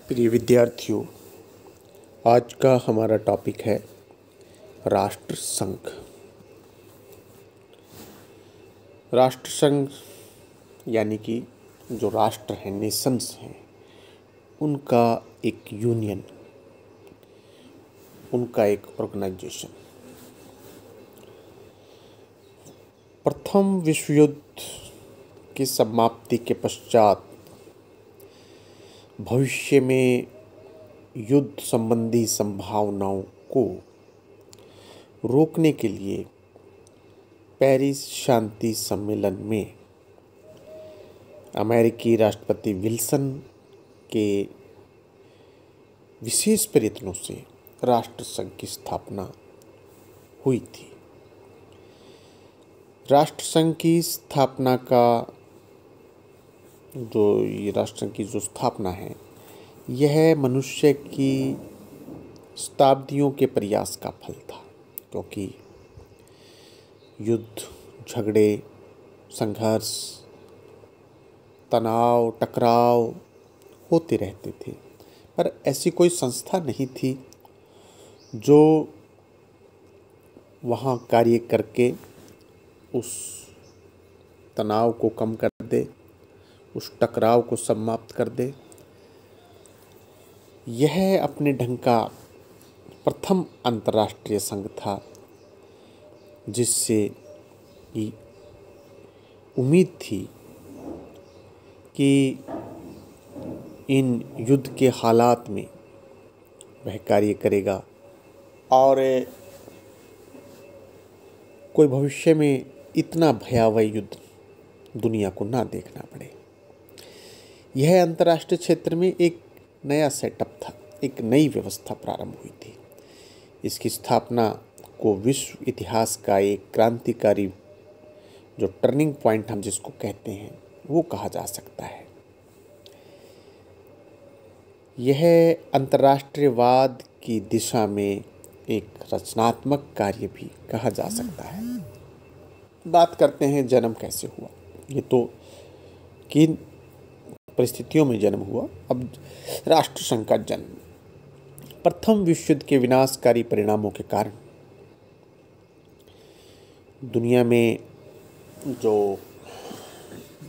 प्रिय विद्यार्थियों, आज का हमारा टॉपिक है राष्ट्रसंघ। राष्ट्रसंघ यानी कि जो राष्ट्र हैं, नेशंस हैं, उनका एक यूनियन, उनका एक ऑर्गेनाइजेशन। प्रथम विश्व युद्ध की समाप्ति के पश्चात भविष्य में युद्ध संबंधी संभावनाओं को रोकने के लिए पेरिस शांति सम्मेलन में अमेरिकी राष्ट्रपति विल्सन के विशेष प्रयत्नों से राष्ट्रसंघ की स्थापना हुई थी। राष्ट्रसंघ की स्थापना का ये राष्ट्रसंघ की जो स्थापना है, यह मनुष्य की शताब्दियों के प्रयास का फल था, क्योंकि युद्ध, झगड़े, संघर्ष, तनाव, टकराव होते रहते थे, पर ऐसी कोई संस्था नहीं थी जो वहाँ कार्य करके उस तनाव को कम कर दे, उस टकराव को समाप्त कर दे। यह अपने ढंग का प्रथम अंतर्राष्ट्रीय संघ था, जिससे उम्मीद थी कि इन युद्ध के हालात में वह कार्य करेगा और कोई भविष्य में इतना भयावह युद्ध दुनिया को ना देखना पड़े। यह अंतर्राष्ट्रीय क्षेत्र में एक नया सेटअप था, एक नई व्यवस्था प्रारंभ हुई थी। इसकी स्थापना को विश्व इतिहास का एक क्रांतिकारी, जो टर्निंग पॉइंट हम जिसको कहते हैं, वो कहा जा सकता है। यह अंतर्राष्ट्रीयवाद की दिशा में एक रचनात्मक कार्य भी कहा जा सकता है। बात करते हैं जन्म कैसे हुआ। ये तो किन परिस्थितियों में जन्म हुआ। अब राष्ट्रसंघ का जन्म प्रथम विश्व युद्ध के विनाशकारी परिणामों के कारण दुनिया में जो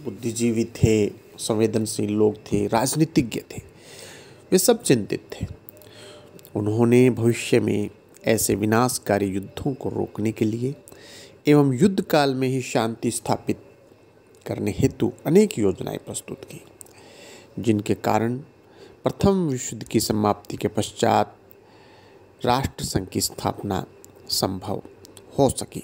बुद्धिजीवी थे, संवेदनशील लोग थे, राजनीतिज्ञ थे, वे सब चिंतित थे। उन्होंने भविष्य में ऐसे विनाशकारी युद्धों को रोकने के लिए एवं युद्ध काल में ही शांति स्थापित करने हेतु अनेक योजनाएं प्रस्तुत की, जिनके कारण प्रथम विश्व युद्ध की समाप्ति के पश्चात राष्ट्रसंघ की स्थापना संभव हो सकी।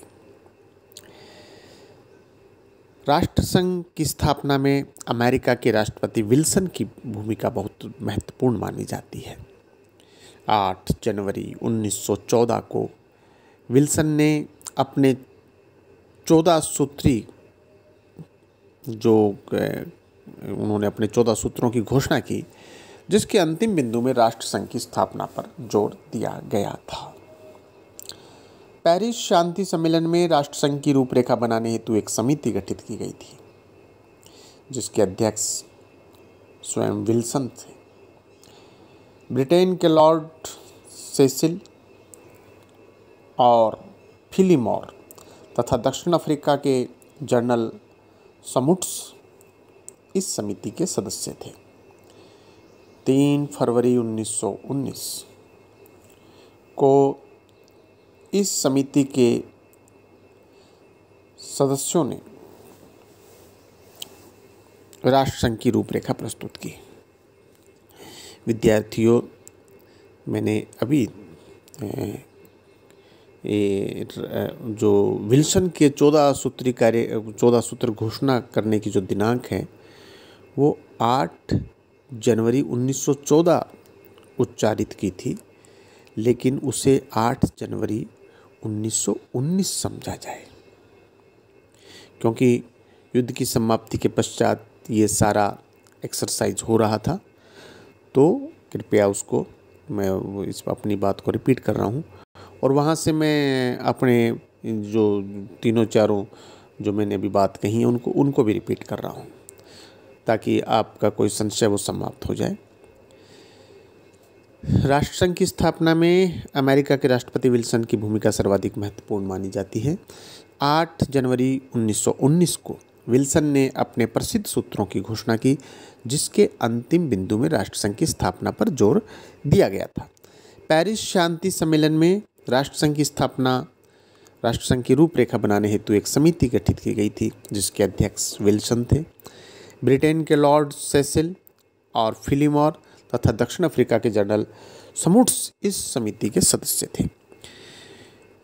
राष्ट्रसंघ की स्थापना में अमेरिका के राष्ट्रपति विल्सन की भूमिका बहुत महत्वपूर्ण मानी जाती है। 8 जनवरी 1914 को विल्सन ने अपने 14 सूत्री उन्होंने अपने 14 सूत्रों की घोषणा की, जिसके अंतिम बिंदु में राष्ट्रसंघ की स्थापना पर जोर दिया गया था। पेरिस शांति सम्मेलन में राष्ट्रसंघ की रूपरेखा बनाने हेतु एक समिति गठित की गई थी, जिसके अध्यक्ष स्वयं विल्सन थे। ब्रिटेन के लॉर्ड सेसिल और फिलीमोर तथा दक्षिण अफ्रीका के जनरल समुट्स इस समिति के सदस्य थे। 3 फरवरी 1919 को इस समिति के सदस्यों ने राष्ट्रसंघ की रूपरेखा प्रस्तुत की। विद्यार्थियों, मैंने अभी जो विल्सन के 14 सूत्र घोषणा करने की जो दिनांक है, वो 8 जनवरी 1914 उच्चारित की थी, लेकिन उसे 8 जनवरी 1919 समझा जाए, क्योंकि युद्ध की समाप्ति के पश्चात ये सारा एक्सरसाइज हो रहा था। तो कृपया उसको, मैं अपनी बात को रिपीट कर रहा हूँ, और वहाँ से मैं अपने जो तीनों चारों जो मैंने अभी बात कही है उनको भी रिपीट कर रहा हूँ, ताकि आपका कोई संशय वो समाप्त हो जाए। राष्ट्रसंघ की स्थापना में अमेरिका के राष्ट्रपति विल्सन की भूमिका सर्वाधिक महत्वपूर्ण मानी जाती है। 8 जनवरी 1919 को विल्सन ने अपने प्रसिद्ध सूत्रों की घोषणा की, जिसके अंतिम बिंदु में राष्ट्रसंघ की स्थापना पर जोर दिया गया था। पेरिस शांति सम्मेलन में राष्ट्रसंघ की रूपरेखा बनाने हेतु एक समिति गठित की गई थी, जिसके अध्यक्ष विल्सन थे। ब्रिटेन के लॉर्ड सेसिल और फिलीमोर तथा दक्षिण अफ्रीका के जनरल समुट्स इस समिति के सदस्य थे।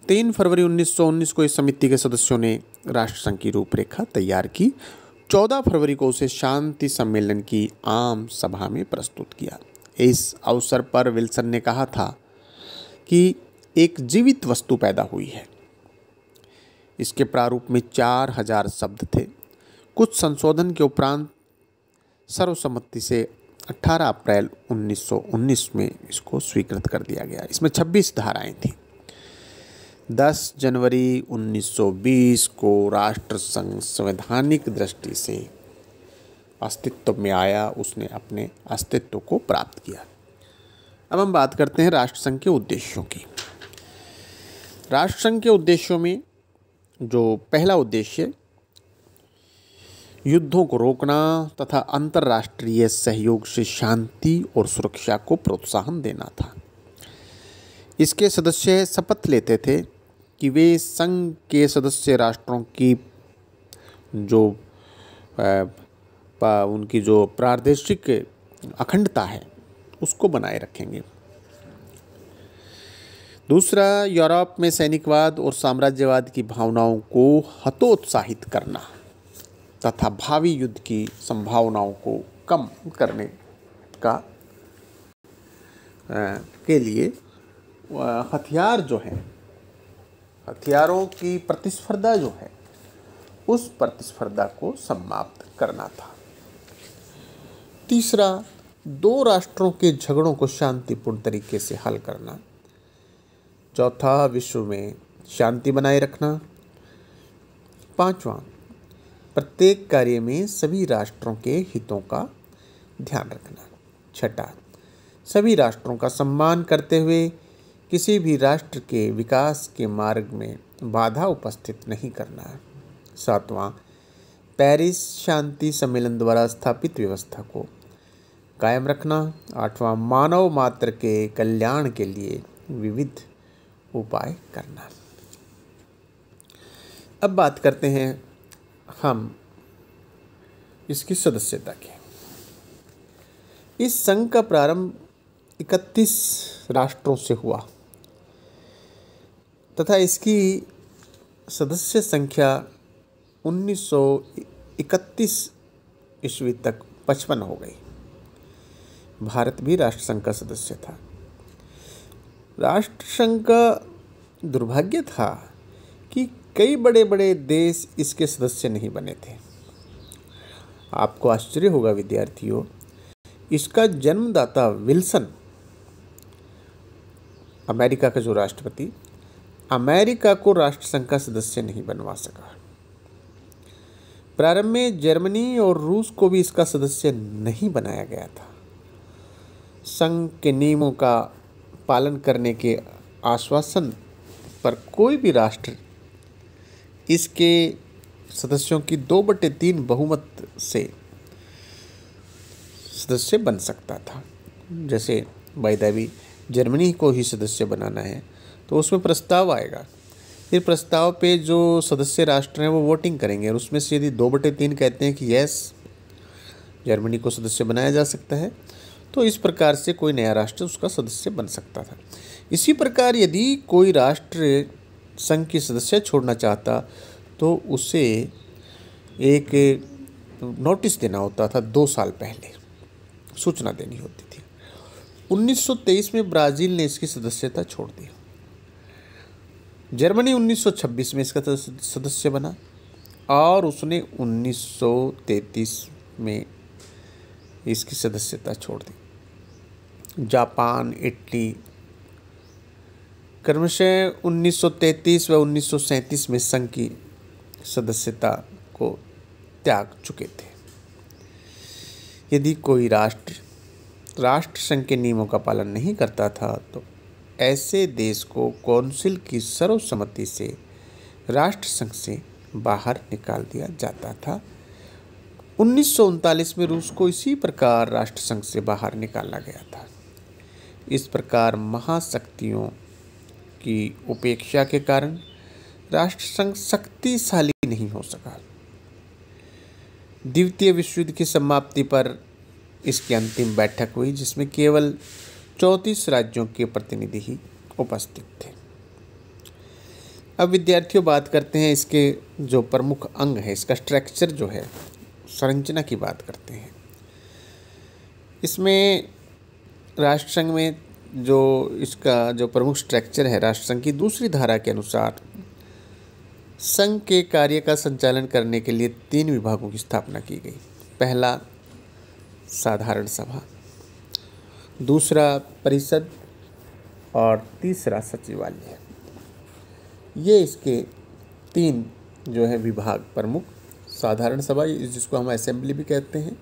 3 फरवरी 1919 को इस समिति के सदस्यों ने राष्ट्रसंघ की रूपरेखा तैयार की। 14 फरवरी को उसे शांति सम्मेलन की आम सभा में प्रस्तुत किया। इस अवसर पर विल्सन ने कहा था कि एक जीवित वस्तु पैदा हुई है। इसके प्रारूप में 4000 शब्द थे। कुछ संशोधन के उपरांत सर्वसम्मति से 18 अप्रैल 1919 में इसको स्वीकृत कर दिया गया। इसमें 26 धाराएं थीं। 10 जनवरी 1920 को राष्ट्रसंघ संवैधानिक दृष्टि से अस्तित्व में आया, उसने अपने अस्तित्व को प्राप्त किया। अब हम बात करते हैं राष्ट्रसंघ के उद्देश्यों की। राष्ट्रसंघ के उद्देश्यों में जो पहला उद्देश्य युद्धों को रोकना तथा अंतर्राष्ट्रीय सहयोग से शांति और सुरक्षा को प्रोत्साहन देना था। इसके सदस्य शपथ लेते थे कि वे संघ के सदस्य राष्ट्रों की उनकी जो प्रादेशिक अखंडता है उसको बनाए रखेंगे। दूसरा, यूरोप में सैनिकवाद और साम्राज्यवाद की भावनाओं को हतोत्साहित करना तथा भावी युद्ध की संभावनाओं को कम करने का के लिए हथियारों की प्रतिस्पर्धा जो है उस प्रतिस्पर्धा को समाप्त करना था। तीसरा, 2 राष्ट्रों के झगड़ों को शांतिपूर्ण तरीके से हल करना। चौथा, विश्व में शांति बनाए रखना। 5वां, प्रत्येक कार्य में सभी राष्ट्रों के हितों का ध्यान रखना। 6, सभी राष्ट्रों का सम्मान करते हुए किसी भी राष्ट्र के विकास के मार्ग में बाधा उपस्थित नहीं करना। 7वां, पेरिस शांति सम्मेलन द्वारा स्थापित व्यवस्था को कायम रखना। 8वां, मानव मात्र के कल्याण के लिए विविध उपाय करना। अब बात करते हैं हम इसकी सदस्यता की। इस संघ का प्रारंभ 31 राष्ट्रों से हुआ तथा इसकी सदस्य संख्या 1931 ईस्वी तक 55 हो गई। भारत भी राष्ट्रसंघ का सदस्य था। राष्ट्रसंघ का दुर्भाग्य था कि कई बड़े बड़े देश इसके सदस्य नहीं बने थे। आपको आश्चर्य होगा विद्यार्थियों, इसका जन्मदाता विल्सन, अमेरिका का जो राष्ट्रपति, अमेरिका को राष्ट्रसंघ का सदस्य नहीं बनवा सका। प्रारंभ में जर्मनी और रूस को भी इसका सदस्य नहीं बनाया गया था। संघ के नियमों का पालन करने के आश्वासन पर कोई भी राष्ट्र इसके सदस्यों की 2/3 बहुमत से सदस्य बन सकता था। जैसे बाय द वे जर्मनी को ही सदस्य बनाना है तो उसमें प्रस्ताव आएगा, फिर प्रस्ताव पे जो सदस्य राष्ट्र हैं वो वोटिंग करेंगे और उसमें से यदि 2/3 कहते हैं कि यस जर्मनी को सदस्य बनाया जा सकता है, तो इस प्रकार से कोई नया राष्ट्र उसका सदस्य बन सकता था। इसी प्रकार यदि कोई राष्ट्र संघ की सदस्य छोड़ना चाहता तो उसे एक नोटिस देना होता था, 2 साल पहले सूचना देनी होती थी। 1923 में ब्राज़ील ने इसकी सदस्यता छोड़ दी। जर्मनी 1926 में इसका सदस्य बना और उसने 1933 में इसकी सदस्यता छोड़ दी। जापान, इटली क्रमशः 1933 व 1937 में संघ की सदस्यता को त्याग चुके थे। यदि कोई राष्ट्र राष्ट्र संघ के नियमों का पालन नहीं करता था तो ऐसे देश को काउंसिल की सर्वसम्मति से राष्ट्र संघ से बाहर निकाल दिया जाता था। 1939 में रूस को इसी प्रकार राष्ट्र संघ से बाहर निकाला गया था। इस प्रकार महाशक्तियों की उपेक्षा के कारण राष्ट्र संघ शक्तिशाली नहीं हो सका। द्वितीय विश्व युद्ध की समाप्ति पर इसकी अंतिम बैठक हुई जिसमें केवल 34 राज्यों के प्रतिनिधि ही उपस्थित थे। अब विद्यार्थियों बात करते हैं इसके जो प्रमुख अंग है, इसका स्ट्रक्चर जो है, संरचना की बात करते हैं। इसमें राष्ट्रसंघ में जो इसका जो प्रमुख स्ट्रक्चर है, राष्ट्रसंघ की दूसरी धारा के अनुसार संघ के कार्य का संचालन करने के लिए 3 विभागों की स्थापना की गई। पहला साधारण सभा, दूसरा परिषद और तीसरा सचिवालय। ये इसके 3 जो है विभाग प्रमुख, साधारण सभा जिसको हम असेंबली भी कहते हैं,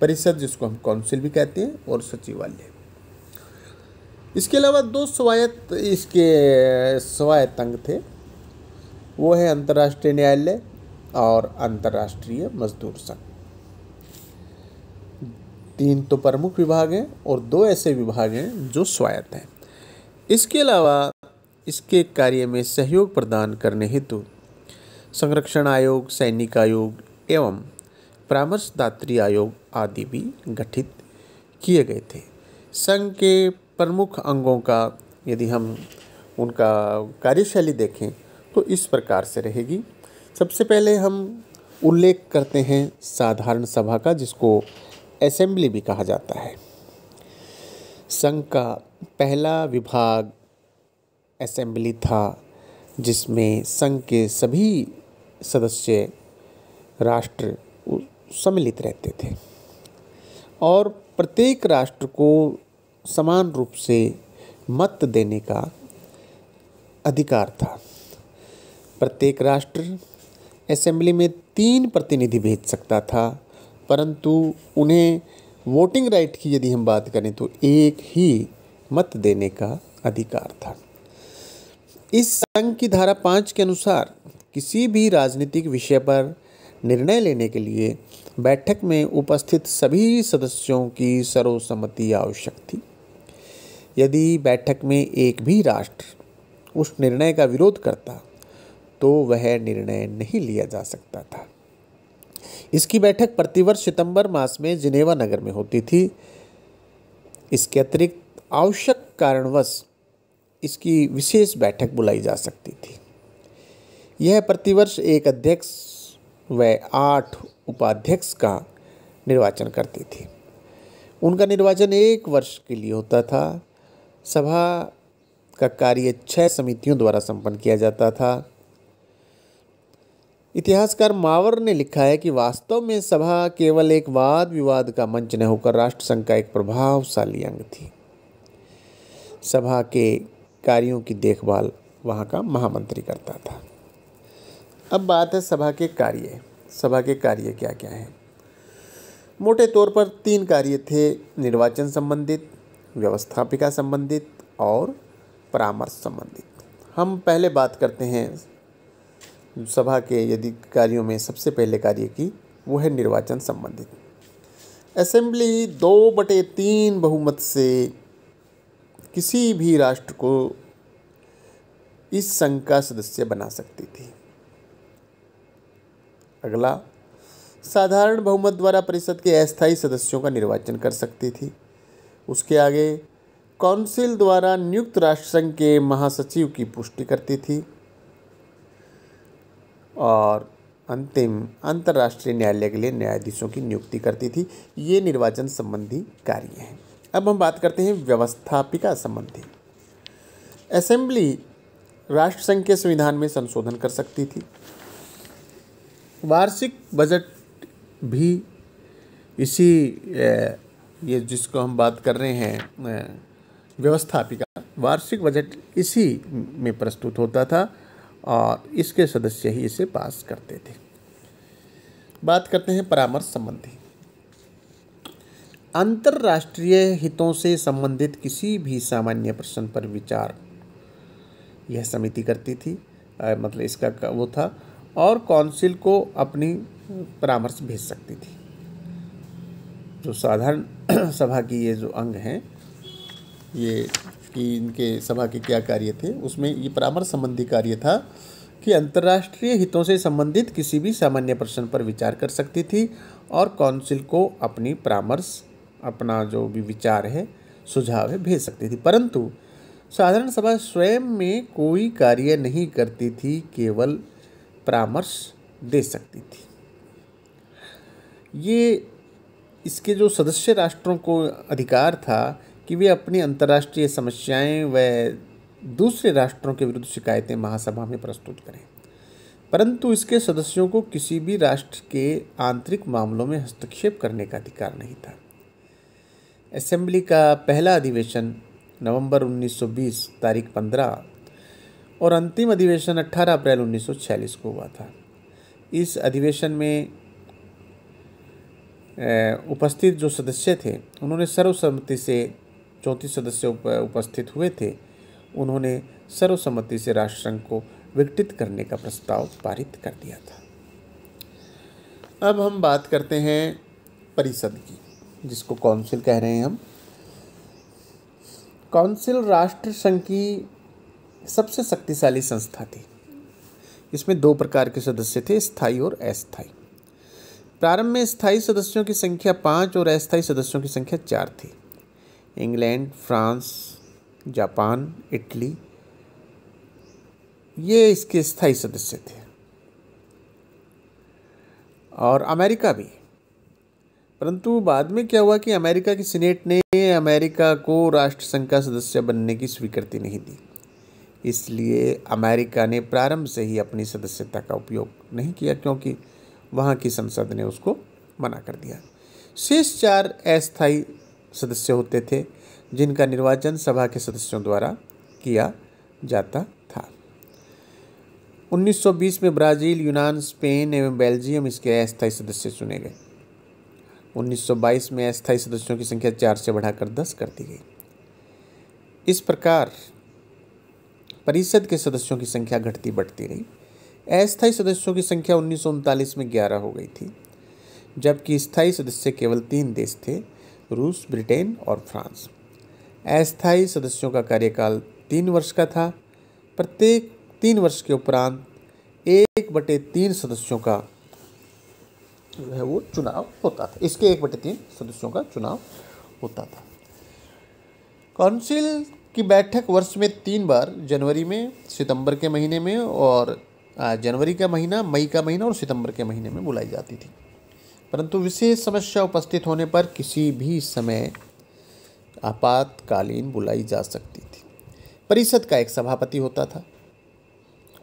परिषद जिसको हम काउंसिल भी कहते हैं, और सचिवालय। इसके अलावा 2 स्वायत्त अंग थे, वो है अंतर्राष्ट्रीय न्यायालय और अंतर्राष्ट्रीय मजदूर संघ। 3 तो प्रमुख विभाग हैं और 2 ऐसे विभाग हैं जो स्वायत्त हैं। इसके अलावा इसके कार्य में सहयोग प्रदान करने हेतु संरक्षण आयोग, सैनिक आयोग एवं परामर्शदात्री आयोग आदि भी गठित किए गए थे। संघ के प्रमुख अंगों का यदि हम उनका कार्यशैली देखें तो इस प्रकार से रहेगी। सबसे पहले हम उल्लेख करते हैं साधारण सभा का, जिसको असेंबली भी कहा जाता है। संघ का पहला विभाग असेंबली था, जिसमें संघ के सभी सदस्य राष्ट्र सम्मिलित रहते थे और प्रत्येक राष्ट्र को समान रूप से मत देने का अधिकार था। प्रत्येक राष्ट्र असेंबली में 3 प्रतिनिधि भेज सकता था, परंतु उन्हें वोटिंग राइट की यदि हम बात करें तो एक ही मत देने का अधिकार था। इस संघ की धारा 5 के अनुसार किसी भी राजनीतिक विषय पर निर्णय लेने के लिए बैठक में उपस्थित सभी सदस्यों की सर्वसम्मति आवश्यक थी। यदि बैठक में एक भी राष्ट्र उस निर्णय का विरोध करता तो वह निर्णय नहीं लिया जा सकता था। इसकी बैठक प्रतिवर्ष सितंबर मास में जिनेवा नगर में होती थी। इसके अतिरिक्त आवश्यक कारणवश इसकी विशेष बैठक बुलाई जा सकती थी। यह प्रतिवर्ष एक अध्यक्ष व 8 उपाध्यक्ष का निर्वाचन करती थी। उनका निर्वाचन 1 वर्ष के लिए होता था। सभा का कार्य 6 समितियों द्वारा संपन्न किया जाता था। इतिहासकार मावर ने लिखा है कि वास्तव में सभा केवल एक वाद विवाद का मंच न होकर राष्ट्रसंघ का एक प्रभावशाली अंग थी। सभा के कार्यों की देखभाल वहाँ का महामंत्री करता था। अब बात है सभा के कार्य। सभा के कार्य क्या क्या हैं? मोटे तौर पर 3 कार्य थे: निर्वाचन संबंधित, व्यवस्थापिका संबंधित और परामर्श संबंधित। हम पहले बात करते हैं सभा के यदि कार्यों में सबसे पहले कार्य की, वो है निर्वाचन संबंधित। असेंबली 2/3 बहुमत से किसी भी राष्ट्र को इस संघ का सदस्य बना सकती थी। अगला, साधारण बहुमत द्वारा परिषद के अस्थायी सदस्यों का निर्वाचन कर सकती थी। उसके आगे काउंसिल द्वारा नियुक्त राष्ट्रसंघ के महासचिव की पुष्टि करती थी और अंतिम अंतर्राष्ट्रीय न्यायालय के लिए न्यायाधीशों की नियुक्ति करती थी। ये निर्वाचन संबंधी कार्य हैं। अब हम बात करते हैं व्यवस्थापिका संबंधी। असेंबली राष्ट्रसंघ के संविधान में संशोधन कर सकती थी। वार्षिक बजट भी इसी ये जिसको हम बात कर रहे हैं व्यवस्थापिका, वार्षिक बजट इसी में प्रस्तुत होता था और इसके सदस्य ही इसे पास करते थे। बात करते हैं परामर्श संबंधी। अंतर्राष्ट्रीय हितों से संबंधित किसी भी सामान्य प्रश्न पर विचार यह समिति करती थी, मतलब इसका वो था, और काउंसिल को अपनी परामर्श भेज सकती थी। जो साधारण सभा की ये जो अंग हैं, ये कि इनके सभा के क्या कार्य थे, उसमें ये परामर्श संबंधी कार्य था कि अंतर्राष्ट्रीय हितों से संबंधित किसी भी सामान्य प्रश्न पर विचार कर सकती थी और काउंसिल को अपनी परामर्श, अपना जो भी विचार है, सुझाव है, भेज सकती थी। परंतु साधारण सभा स्वयं में कोई कार्य नहीं करती थी, केवल परामर्श दे सकती थी। ये इसके जो सदस्य राष्ट्रों को अधिकार था कि वे अपनी अंतर्राष्ट्रीय समस्याएं व दूसरे राष्ट्रों के विरुद्ध शिकायतें महासभा में प्रस्तुत करें, परंतु इसके सदस्यों को किसी भी राष्ट्र के आंतरिक मामलों में हस्तक्षेप करने का अधिकार नहीं था। असेंबली का पहला अधिवेशन नवंबर 1920 तारीख 15 और अंतिम अधिवेशन 18 अप्रैल 1946 को हुआ था। इस अधिवेशन में उपस्थित जो सदस्य थे, उन्होंने सर्वसम्मति से, 34 सदस्य उपस्थित हुए थे, उन्होंने सर्वसम्मति से राष्ट्रसंघ को विघटित करने का प्रस्ताव पारित कर दिया था। अब हम बात करते हैं परिषद की, जिसको काउंसिल कह रहे हैं हम। काउंसिल राष्ट्र संघ की सबसे शक्तिशाली संस्था थी। इसमें दो प्रकार के सदस्य थे, स्थायी और अस्थायी। प्रारंभ में स्थायी सदस्यों की संख्या 5 और अस्थायी सदस्यों की संख्या 4 थी। इंग्लैंड, फ्रांस, जापान, इटली, ये इसके स्थायी सदस्य थे, और अमेरिका भी। परंतु बाद में क्या हुआ कि अमेरिका की सीनेट ने अमेरिका को राष्ट्रसंघ का सदस्य बनने की स्वीकृति नहीं दी, इसलिए अमेरिका ने प्रारंभ से ही अपनी सदस्यता का उपयोग नहीं किया, क्योंकि वहाँ की संसद ने उसको मना कर दिया। शेष 4 अस्थायी सदस्य होते थे, जिनका निर्वाचन सभा के सदस्यों द्वारा किया जाता था। 1920 में ब्राज़ील, यूनान, स्पेन एवं बेल्जियम इसके अस्थायी सदस्य चुने गए। 1922 में अस्थायी सदस्यों की संख्या 4 से बढ़ाकर 10 कर दी गई। इस प्रकार परिषद के सदस्यों की संख्या घटती बढ़ती रही। अस्थायी सदस्यों की संख्या 1939 में 11 हो गई थी, जबकि स्थायी सदस्य केवल 3 देश थे, रूस, ब्रिटेन और फ्रांस। अस्थायी सदस्यों का कार्यकाल 3 वर्ष का था। प्रत्येक 3 वर्ष के उपरांत 1/3 सदस्यों का जो है वो चुनाव होता था। इसके 1/3 सदस्यों का चुनाव होता था। काउंसिल की बैठक वर्ष में 3 बार, जनवरी में, सितंबर के महीने में, और जनवरी का महीना, मई का महीना और सितंबर के महीने में बुलाई जाती थी। परंतु विशेष समस्या उपस्थित होने पर किसी भी समय आपातकालीन बुलाई जा सकती थी। परिषद का एक सभापति होता था।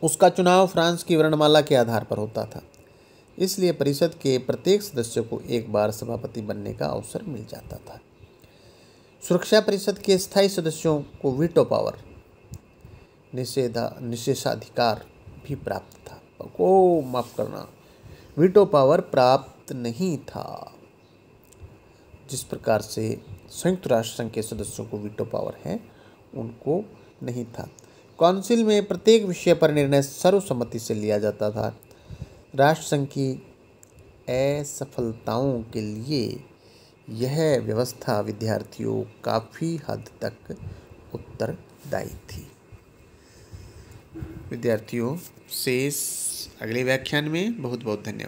उसका चुनाव फ्रांस की वर्णमाला के आधार पर होता था, इसलिए परिषद के प्रत्येक सदस्य को एक बार सभापति बनने का अवसर मिल जाता था। सुरक्षा परिषद के स्थायी सदस्यों को वीटो पावर, निषेधाधिकार भी प्राप्त था। माफ करना, वीटो पावर प्राप्त नहीं था। जिस प्रकार से संयुक्त राष्ट्र संघ के सदस्यों को वीटो पावर है, उनको नहीं था। काउंसिल में प्रत्येक विषय पर निर्णय सर्वसम्मति से लिया जाता था। राष्ट्रसंघ की असफलताओं के लिए यह व्यवस्था विद्यार्थियों काफ़ी हद तक उत्तरदायी थी। विद्यार्थियों, शेष अगले व्याख्यान में। बहुत बहुत धन्यवाद।